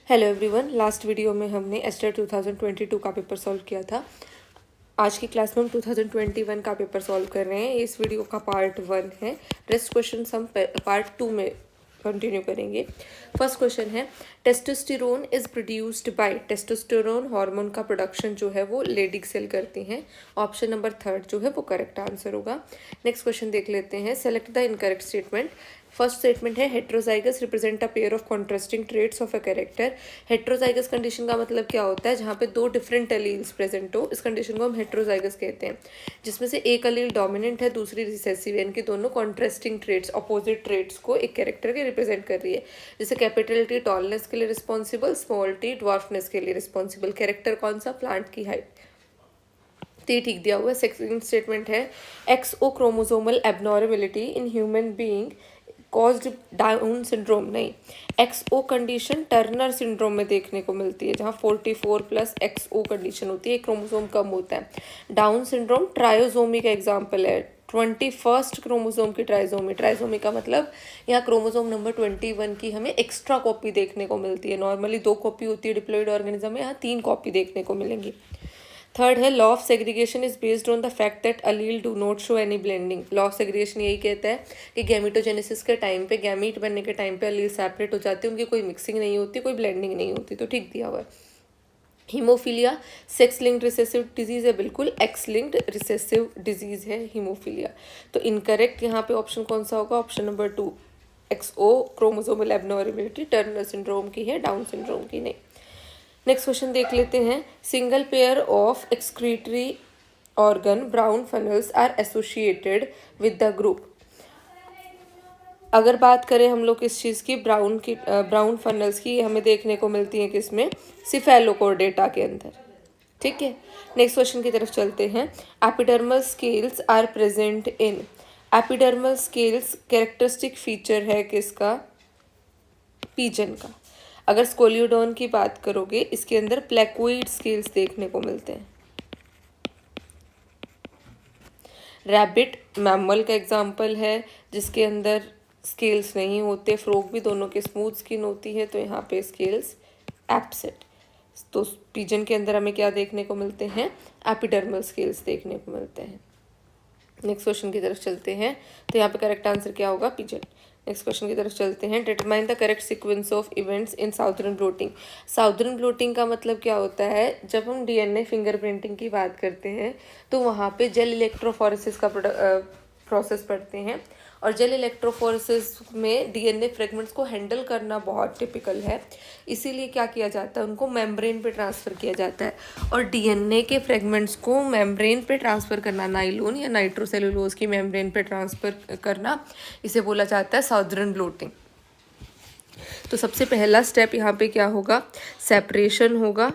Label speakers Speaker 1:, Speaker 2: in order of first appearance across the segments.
Speaker 1: Hello everyone, last video में हमने ester 2022 का पेपर सॉल्व किया था। आज की क्लास में हम 2021 का पेपर सॉल्व कर रहे हैं। इस वीडियो का पार्ट 1 है। रेस्ट क्वेश्चन हम पार्ट 2 में कंटिन्यू करेंगे। फर्स्ट क्वेश्चन है, testosterone is produced by. Testosterone hormone का प्रोडक्शन जो है वो लेडी सेल करती हैं। ऑप्शन नंबर 3 जो है वो करेक्ट आंसर होगा। नेक्स्ट क्वेश्चन देख लेते हैं। Select the incorrect statement. First statement है, heterozygous represent a pair of contrasting traits of a character. Heterozygous condition का मतलब क्या होता है? जहाँ पे दो डिफरेंट एलील्स प्रेजेंट हो, इस कंडीशन को हम हेट्रोजाइगस कहते हैं। जिसमें से एक एलील डोमिनेंट है, दूसरी रिसेसिव है। इनके दोनों कॉन्ट्रास्टिंग ट्रेट्स, अपोजिट ट्रेट्स को एक कैरेक्टर के रिप्रेजेंट कर रही है। जैसे कैपिटल टी टॉलनेस के लिए रिस्पॉन्सिबल, स्मॉल टी ड्वार्फनेस के लिए रिस्पॉन्सिबल। कैरेक्टर कौन सा? प्लांट की हाइट। तो ये ठीक दिया हुआ है। सेकंड स्टेटमेंट है, XO chromosomal abnormality in human being caused down syndrome. नहीं, एक्सओ कंडीशन टर्नर सिंड्रोम में देखने को मिलती है, जहाँ 44+ एक्सओ कंडीशन होती है, क्रोमोसोम कम होता है। डाउन सिंड्रोम ट्रायोजोमी का एग्जाम्पल है। 21st क्रोमोसोम की ट्राइजोमी। ट्राइजोमी का मतलब यहाँ क्रोमोसोम नंबर 21 की हमें एक्स्ट्रा कॉपी देखने को मिलती है। नॉर्मली 2 कॉपी होती है डिप्लॉइड ऑर्गेनिज्म में, यहाँ 3 कॉपी देखने को मिलेंगी। थर्ड है, law of segregation is based on the fact that allele do not show any blending. Law of segregation यही कहता है कि गैमीटोजेनेसिस के टाइम पे, गैमीट बनने के टाइम पे अलील सेपरेट हो जाते हैं, उनकी कोई मिक्सिंग नहीं होती, कोई ब्लेंडिंग नहीं होती। तो ठीक दिया हुआ है। Haemophilia sex linked recessive disease है, बिल्कुल एक्स लिंक्ड रिसेसिव डिजीज है हीमोफीलिया। तो इनकरेक्ट यहाँ पे ऑप्शन कौन सा होगा? Option number 2, XO chromosomal abnormality Turner syndrome की है, डाउन सिंड्रोम की नहीं। नेक्स्ट क्वेश्चन देख लेते हैं। Single pair of excretory organ brown funnels are associated with the group. अगर बात करें हम लोग किस चीज़ की, ब्राउन फनल्स की, हमें देखने को मिलती है किसमें? सिफेलोकोर्डेटा के अंदर। ठीक है, नेक्स्ट क्वेश्चन की तरफ चलते हैं। Epidermal scales are present in. Epidermal scales characteristic feature है किसका? पीजन का। अगर स्कोलियोडोन की बात करोगे, इसके अंदर प्लेकोइड स्केल्स देखने को मिलते हैं। रैबिट मैमल का एग्जाम्पल है जिसके अंदर स्केल्स नहीं होते। फ्रॉग भी दोनों के स्मूथ स्किन होती है, तो यहाँ पे स्केल्स एब्सेंट। तो पिजन के अंदर हमें क्या देखने को मिलते हैं? एपिडर्मल स्केल्स देखने को मिलते हैं। नेक्स्ट क्वेश्चन की तरफ चलते हैं। तो यहाँ पे करेक्ट आंसर क्या होगा? पिजन। नेक्स्ट क्वेश्चन की तरफ चलते हैं। Determine the correct sequence of events in Southern blotting. Southern blotting का मतलब क्या होता है? जब हम डीएनए फिंगरप्रिंटिंग की बात करते हैं तो वहाँ पे जेल इलेक्ट्रोफोरेसिस का प्रोसेस पढ़ते हैं, और जेल इलेक्ट्रोफोरेसिस में डीएनए फ्रेगमेंट्स को हैंडल करना बहुत टिपिकल है। इसीलिए क्या किया जाता है? उनको मेम्ब्रेन पे ट्रांसफ़र किया जाता है। और डीएनए के फ्रेगमेंट्स को मेम्ब्रेन पे ट्रांसफ़र करना, नाइलोन या नाइट्रोसेलुलोज की मेम्ब्रेन पे ट्रांसफ़र करना, इसे बोला जाता है साउदर्न ब्लोटिंग। तो सबसे पहला स्टेप यहाँ पे क्या होगा? सेपरेशन होगा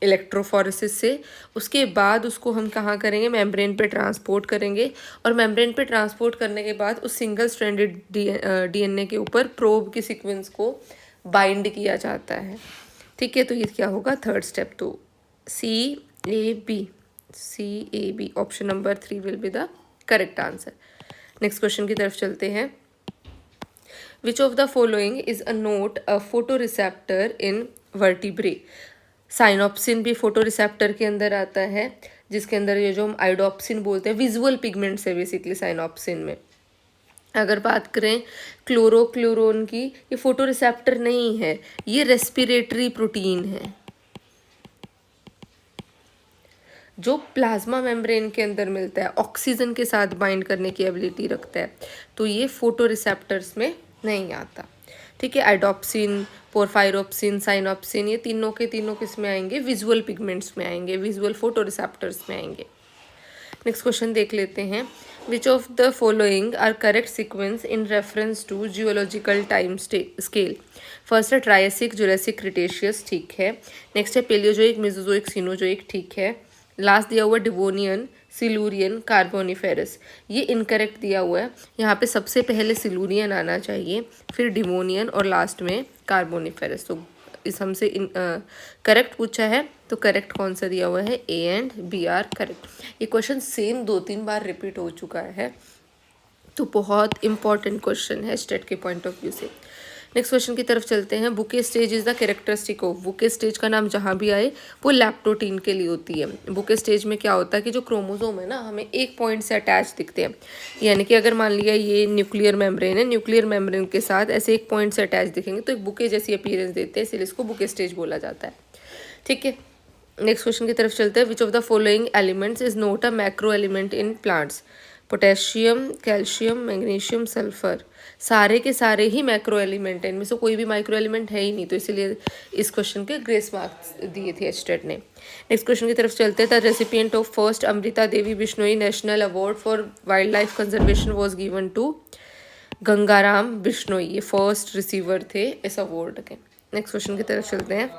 Speaker 1: इलेक्ट्रोफोरेसिस से। उसके बाद उसको हम कहाँ करेंगे? मेम्ब्रेन पे ट्रांसपोर्ट करेंगे, और मेम्ब्रेन पे ट्रांसपोर्ट करने के बाद उस सिंगल स्ट्रैंडेड डीएनए के ऊपर प्रोब की सीक्वेंस को बाइंड किया जाता है। ठीक है, तो ये क्या होगा? Third step. तो CAB option number 3 will be the correct answer. Next question की तरफ चलते हैं। Which of the following is a not a photo receptor in vertebrae. Cyanopsin भी फोटो रिसेप्टर के अंदर आता है, जिसके अंदर ये जो हम आइडोप्सिन बोलते हैं, विजुअल पिगमेंट्स है बेसिकली साइनोप्सिन में। अगर बात करें क्लोरोक्लोरोन की, ये फोटो रिसेप्टर नहीं है, ये रेस्पिरेटरी प्रोटीन है जो प्लाज्मा मेम्ब्रेन के अंदर मिलता है, ऑक्सीजन के साथ बाइंड करने की एबिलिटी रखता है। तो ये फोटो रिसेप्टर्स में नहीं आता। ठीक है, आइडोप्सिन, पोरफायरोप्सिन, साइनोप्सिन, ये तीनों के तीनों किस में आएंगे? विजुअल पिगमेंट्स में आएंगे, विजुअल फोटो रिसेप्टर्स में आएंगे। नेक्स्ट क्वेश्चन देख लेते हैं। Which of the following are correct sequence in reference to geological time scale. First है ट्रायसिक, जुरासिक, क्रिटेशियस, ठीक है। नेक्स्ट है पेलियोजोइक, मेसोजोइक, सीनोजोइक, ठीक है। लास्ट दिया हुआ डिवोनियन, सिलूरियन, कार्बोनिफेरस, ये इनकरेक्ट दिया हुआ है। यहाँ पे सबसे पहले सिलूरियन आना चाहिए, फिर डिवोनियन और लास्ट में कार्बोनिफेरस। तो इस हमसे करेक्ट पूछा है, तो करेक्ट कौन सा दिया हुआ है? A and B are correct. ये क्वेश्चन सेम 2-3 बार रिपीट हो चुका है, तो बहुत इंपॉर्टेंट क्वेश्चन है स्टेट के पॉइंट ऑफ व्यू से। नेक्स्ट क्वेश्चन की तरफ चलते हैं। Bouquet stage is the characteristic of, bouquet stage का नाम जहाँ भी आए वो लैप्टोटीन के लिए होती है। बुके स्टेज में क्या होता है कि जो क्रोमोसोम है ना हमें एक पॉइंट से अटैच दिखते हैं, यानी कि अगर मान लिया ये न्यूक्लियर मेम्ब्रेन है, न्यूक्लियर मेम्ब्रेन के साथ ऐसे एक पॉइंट से अटैच दिखेंगे तो एक बुके जैसी अपीयरेंस देते हैं, इसलिए इसको बुके स्टेज बोला जाता है। ठीक है, नेक्स्ट क्वेश्चन की तरफ चलते हैं। Which of the following elements is not a macro element in plants, potassium, calcium, magnesium, sulphur. सारे के सारे ही मैक्रो एलिमेंट हैं, इनमें से कोई भी माइक्रो एलिमेंट है ही नहीं, तो इसीलिए इस क्वेश्चन के ग्रेस मार्क्स दिए थे एचटेट ने। नेक्स्ट क्वेश्चन की तरफ चलते हैं। The recipient of first Amrita Devi Bishnoi national award for wildlife conservation was given to Gangaram Bishnoi, ये फर्स्ट रिसीवर थे इस अवार्ड के। नेक्स्ट क्वेश्चन की तरफ चलते हैं।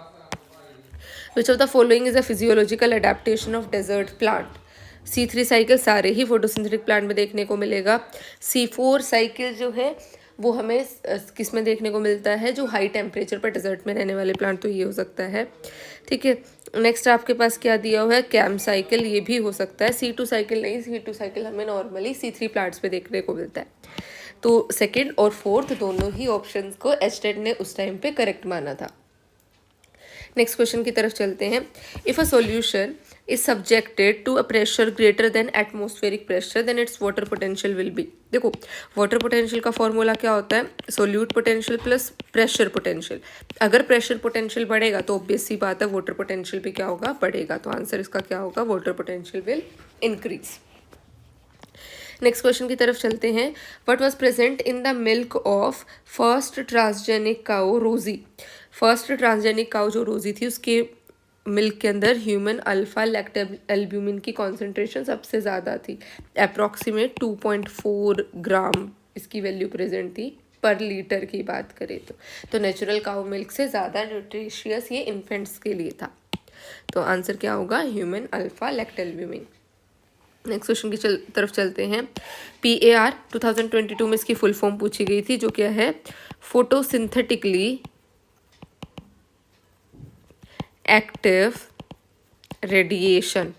Speaker 1: Which of the following is a physiological adaptation of desert plant. C3 cycle सारे ही फोटोसिंथेटिक प्लांट में देखने को मिलेगा। C4 साइकिल जो है वो हमें किस में देखने को मिलता है, जो हाई टेम्परेचर पर डेजर्ट में रहने वाले प्लांट, तो ये हो सकता है। ठीक है, नेक्स्ट आपके पास क्या दिया हुआ है, कैम साइकिल, ये भी हो सकता है। C2 साइकिल नहीं, C2 साइकिल हमें नॉर्मली C3 प्लांट्स पे देखने को मिलता है। तो सेकेंड और फोर्थ दोनों ही ऑप्शन को एचटेट ने उस टाइम पे करेक्ट माना था। नेक्स्ट क्वेश्चन की तरफ चलते हैं। If a solution is subjected to a pressure greater than atmospheric pressure then its water potential will be. देखो वाटर पोटेंशियल का फॉर्मूला क्या होता है, solute potential plus pressure potential. अगर प्रेशर पोटेंशियल बढ़ेगा तो ऑब्वियस सी बात है वाटर पोटेंशियल भी क्या होगा, बढ़ेगा। तो आंसर इसका क्या होगा, water potential will increase. Next question की तरफ चलते हैं। What was present in the milk of first transgenic cow रोजी। फर्स्ट ट्रांसजेनिक काउ जो रोजी थी उसके मिल्क के अंदर ह्यूमन अल्फा लैक्टोएल्ब्यूमिन की कॉन्सेंट्रेशन सबसे ज़्यादा थी, अप्रॉक्सीमेट 2.4 ग्राम इसकी वैल्यू प्रेजेंट थी पर लीटर की बात करें तो नेचुरल काउ मिल्क से ज़्यादा न्यूट्रिशियस ये इन्फेंट्स के लिए था। तो आंसर क्या होगा, human alpha lactoalbumin. Next question की तरफ चलते हैं। PAR 2022 में इसकी फुल फॉर्म पूछी गई थी जो क्या है, फोटोसिंथेटिकली एक्टिव रेडिएशन,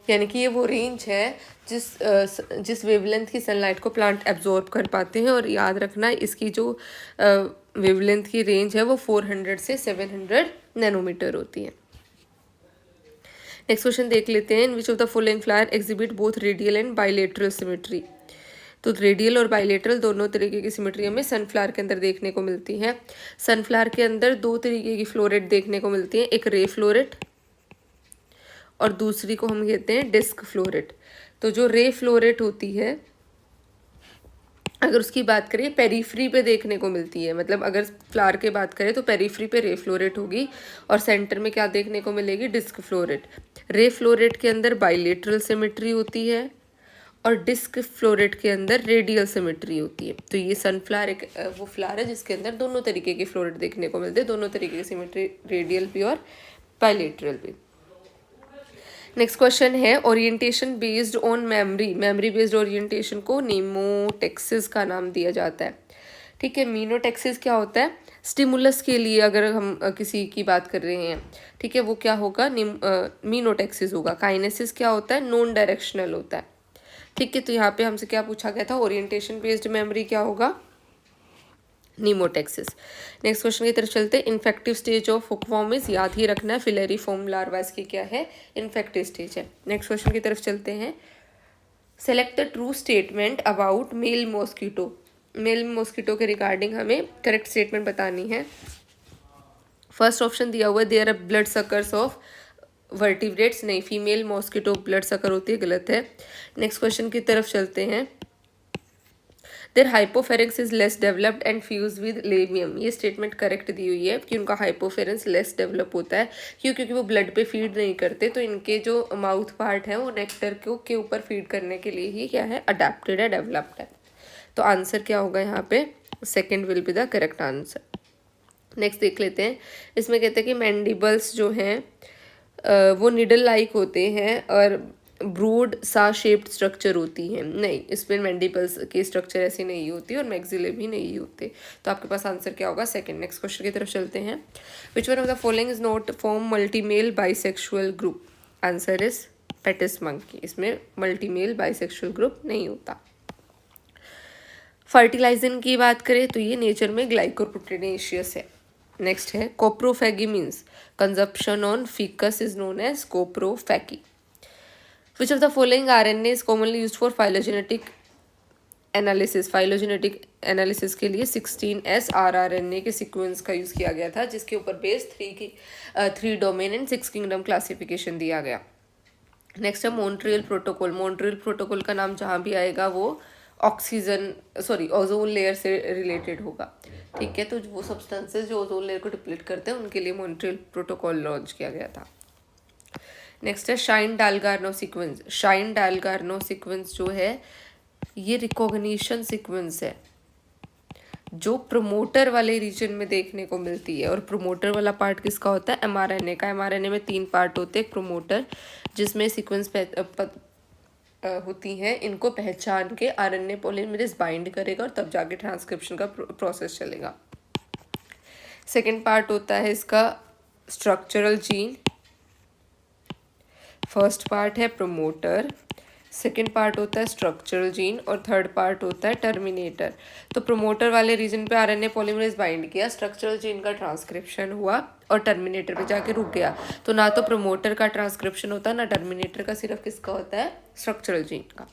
Speaker 1: यानी कि ये वो रेंज है जिस वेवलेंथ की सनलाइट को प्लांट एब्जॉर्ब कर पाते हैं। और याद रखना इसकी जो वेवलेंथ की रेंज है वो 400 से 700 नैनोमीटर होती है। नेक्स्ट क्वेश्चन देख लेते हैं। Which of the following flower exhibit both radial and bilateral symmetry. तो रेडियल और बाइलेटरल दोनों तरीके की सिमेट्री हमें सनफ्लावर के अंदर देखने को मिलती है। सनफ्लावर के अंदर दो तरीके की फ्लोरेट देखने को मिलती है, एक रे फ्लोरेट और दूसरी को हम कहते हैं डिस्क फ्लोरेट। तो जो रे फ्लोरेट होती है अगर उसकी बात करें पेरीफ्री पे देखने को मिलती है, मतलब अगर फ्लावर के बात करें तो पेरीफ्री पे रे फ्लोरेट होगी और सेंटर में क्या देखने को मिलेगी, डिस्क फ्लोरेट। रे फ्लोरेट के अंदर बाइलेटरल सिमेट्री होती है और डिस्क फ्लोरेट के अंदर रेडियल सिमेट्री होती है। तो ये सनफ्लावर एक वो फ्लावर है जिसके अंदर दोनों तरीके के फ्लोरेट देखने को मिलते हैं, दोनों तरीके की सिमेट्री, रेडियल भी और बाइलेटरल भी। नेक्स्ट क्वेश्चन है orientation based on memory, memory based orientation को नीमोटेक्सिस का नाम दिया जाता है। ठीक है, मीनोटेक्सिस क्या होता है, स्टिमुलस के लिए अगर हम किसी की बात कर रहे हैं, ठीक है, वो क्या होगा, मीनोटेक्सिस होगा। काइनेसिस क्या होता है, नॉन डायरेक्शनल होता है। ठीक है, तो यहाँ पे हमसे क्या पूछा गया था, ओरिएंटेशन बेस्ड मेमोरी क्या होगा, नीमोटेक्सिस। नेक्स्ट क्वेश्चन की तरफ चलते हैं। Infective stage of hookworm is, याद ही रखना है, फिलेरिफॉर्म लार्वा इसकी क्या है, इन्फेक्टिव स्टेज है। नेक्स्ट क्वेश्चन की तरफ चलते हैं। Select the true statement about male mosquito, male mosquito के रिगार्डिंग हमें करेक्ट स्टेटमेंट बतानी है। फर्स्ट ऑप्शन दिया हुआ है there are blood suckers of vertebrates, नहीं, फीमेल मॉस्किटो ब्लड सकर होती है, गलत है। नेक्स्ट क्वेश्चन की तरफ चलते हैं। There hypopharynx is less developed and fuse with labium, ये स्टेटमेंट करेक्ट दी हुई है कि उनका हाइपोफेरेंस लेस डेवलप होता है, क्योंकि वो ब्लड पे फीड नहीं करते, तो इनके जो माउथ पार्ट है वो नेक्टर के ऊपर फीड करने के लिए ही क्या है, अडेप्टेड है, डेवलप्ड है। तो आंसर क्या होगा यहाँ पे, second will be the correct answer. Next देख लेते हैं। इसमें कहते हैं कि मैंडिबल्स जो हैं वो निडल लाइक होते हैं और ब्रूड सा शेप्ड स्ट्रक्चर होती है, नहीं, इसमें मैंडिबल्स के स्ट्रक्चर ऐसी नहीं होती और मैक्सिले भी नहीं होते। तो आपके पास आंसर क्या होगा, सेकंड। नेक्स्ट क्वेश्चन की तरफ चलते हैं। Which one of the following is not form multimale bisexual group, answer is patas monkey, इसमें मल्टीमेल बाइसेक्सुअल ग्रुप नहीं होता। फर्टिलाइजन की बात करें तो ये नेचर में ग्लाइकोप्रोटीनेशियस है। नेक्स्ट है coprophagy means consumption on faeces is known as coprophagy. Which of the following RNA is commonly used for phylogenetic analysis. Phylogenetic analysis के लिए 16S rRNA के सीक्वेंस का यूज़ किया गया था, जिसके ऊपर base 3 domain and 6 kingdom classification दिया गया। नेक्स्ट है मॉन्ट्रियल प्रोटोकॉल। मॉन्ट्रियल प्रोटोकॉल का नाम जहाँ भी आएगा वो ओजोन लेयर से रिलेटेड होगा। ठीक है, तो वो सब्सटेंसेस जो ओजोन लेयर को डिप्लीट करते हैं उनके लिए मॉन्ट्रियल प्रोटोकॉल लॉन्च किया गया था। नेक्स्ट है शाइन डालगार्नो सीक्वेंस। शाइन डालगार्नो सीक्वेंस जो है ये रिकॉग्निशन सीक्वेंस है जो प्रमोटर वाले रीजन में देखने को मिलती है। और प्रमोटर वाला पार्ट किसका होता है? mRNA का। mRNA में 3 पार्ट होते हैं। एक प्रमोटर जिसमें सीक्वेंस होती हैं, इनको पहचान के आरएनए पॉलीमरेज बाइंड करेगा और तब जाके ट्रांसक्रिप्शन का प्रोसेस चलेगा। सेकेंड पार्ट होता है इसका स्ट्रक्चरल जीन। फर्स्ट पार्ट है प्रमोटर, सेकेंड पार्ट होता है स्ट्रक्चरल जीन और थर्ड पार्ट होता है टर्मिनेटर। तो प्रमोटर वाले रीजन पे आरएनए पॉलीमरेज बाइंड किया, स्ट्रक्चरल जीन का ट्रांसक्रिप्शन हुआ और टर्मिनेटर पे जाके रुक गया। तो ना तो प्रमोटर का ट्रांसक्रिप्शन होता है ना टर्मिनेटर का, सिर्फ किसका होता है? स्ट्रक्चरल जीन का।